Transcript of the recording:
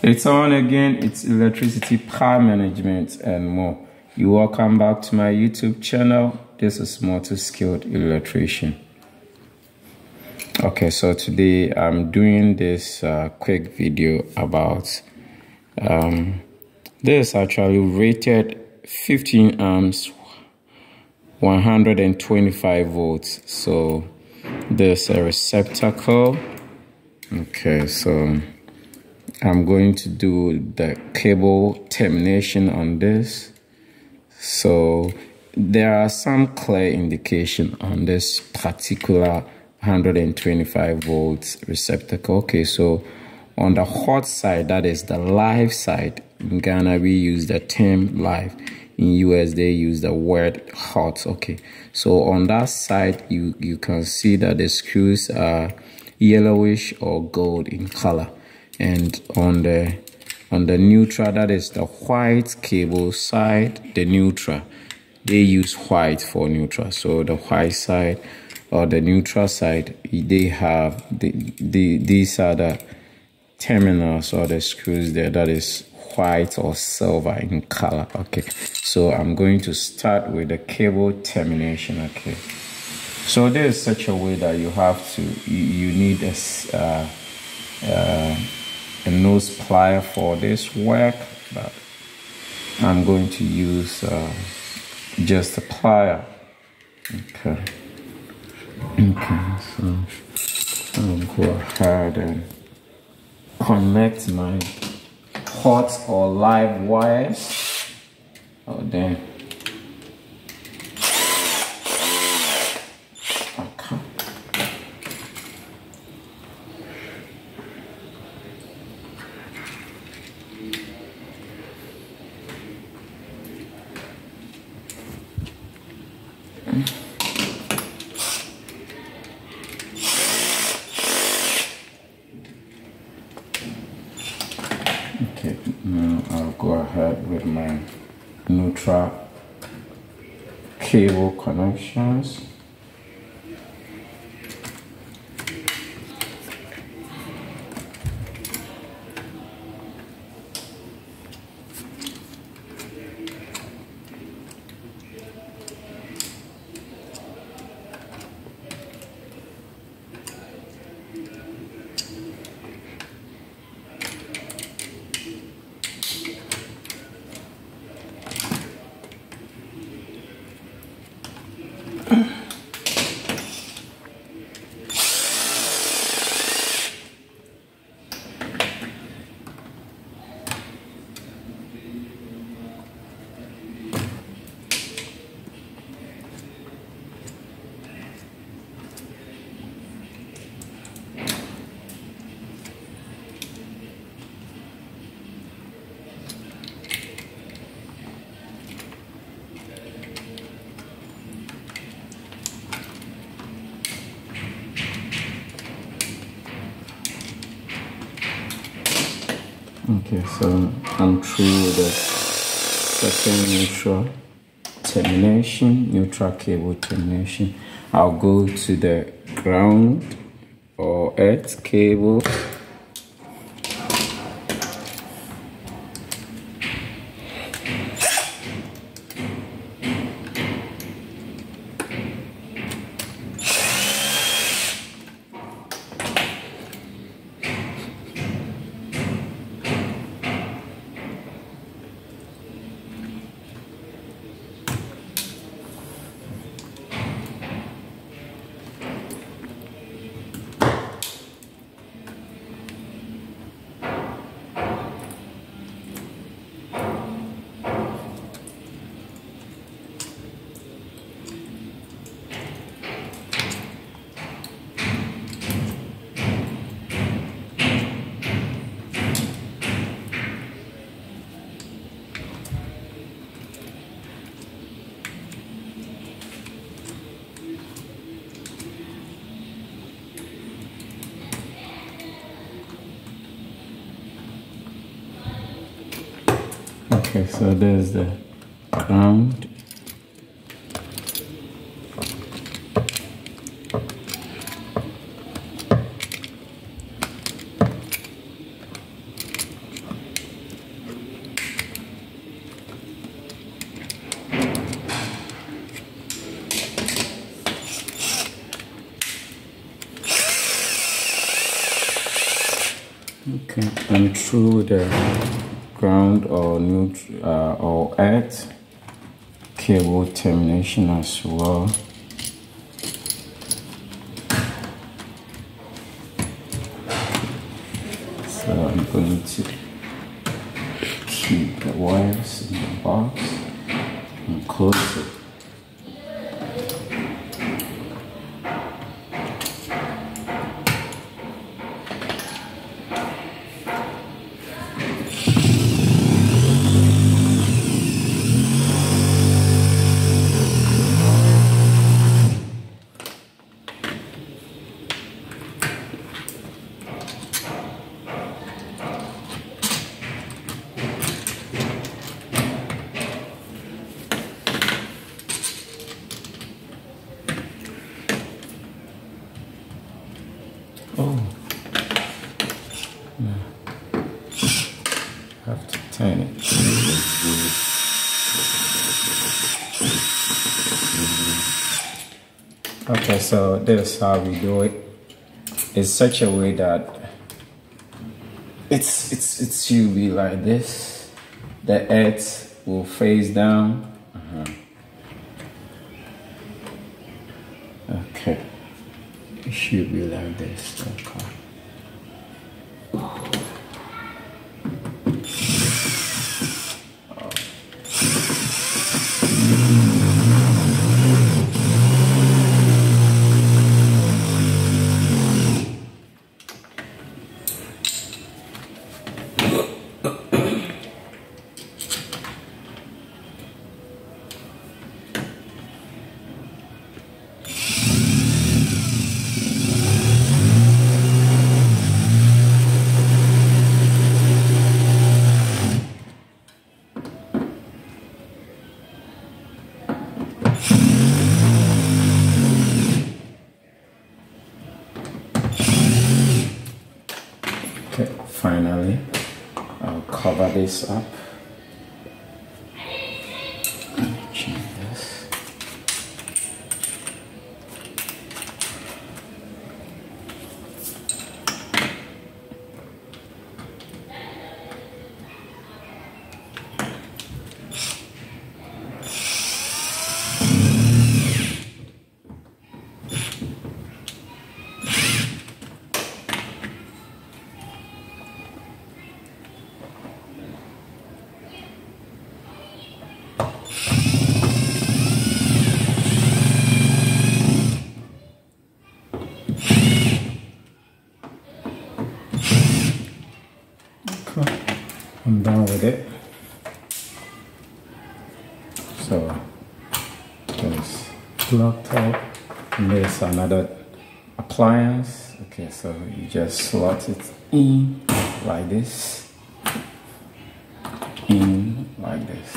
It's on again. It's electricity, power management, and more. You welcome back to my YouTube channel. This is multi-skilled electrician. Okay, so today I'm doing this quick video about this actually rated 15 amps, 125 volts. So there's a receptacle. Okay, so I'm going to do the cable termination on this. So there are some clear indication on this particular 125 volts receptacle. Okay, so on the hot side, that is the live side. In Ghana, we use the term live. In US, they use the word hot. Okay, so on that side, you can see that the screws are yellowish or gold in color. And on the neutral, that is the white cable side, the neutral, they use white for neutral. So the white side or the neutral side, they have these are the terminals or the screws there, that is white or silver in color. Okay, so I'm going to start with the cable termination. Okay, so there is such a way that you have to you need a nose plier for this work, but I'm going to use just a plier. Okay, so I'll go ahead and connect my hot or live wires. Oh, then. Okay. Okay, now I'll go ahead with my neutral cable connections. Okay, so I'm through with the second neutral termination, neutral cable termination. I'll go to the ground or earth cable. Okay, so there's the ground. Okay, and through the ground or or earth cable termination as well. So I'm going to keep the wires in the box and close it. Oh, yeah. Have to turn it. Okay, so this is how we do it. It's such a way that it should be like this. The earth will face down. Okay. It should be like this. Okay. Okay, finally, I'll cover this up. Change this. I'm done with it. So there's plug top, and there's another appliance. Okay, so you just slot it in like this, in like this.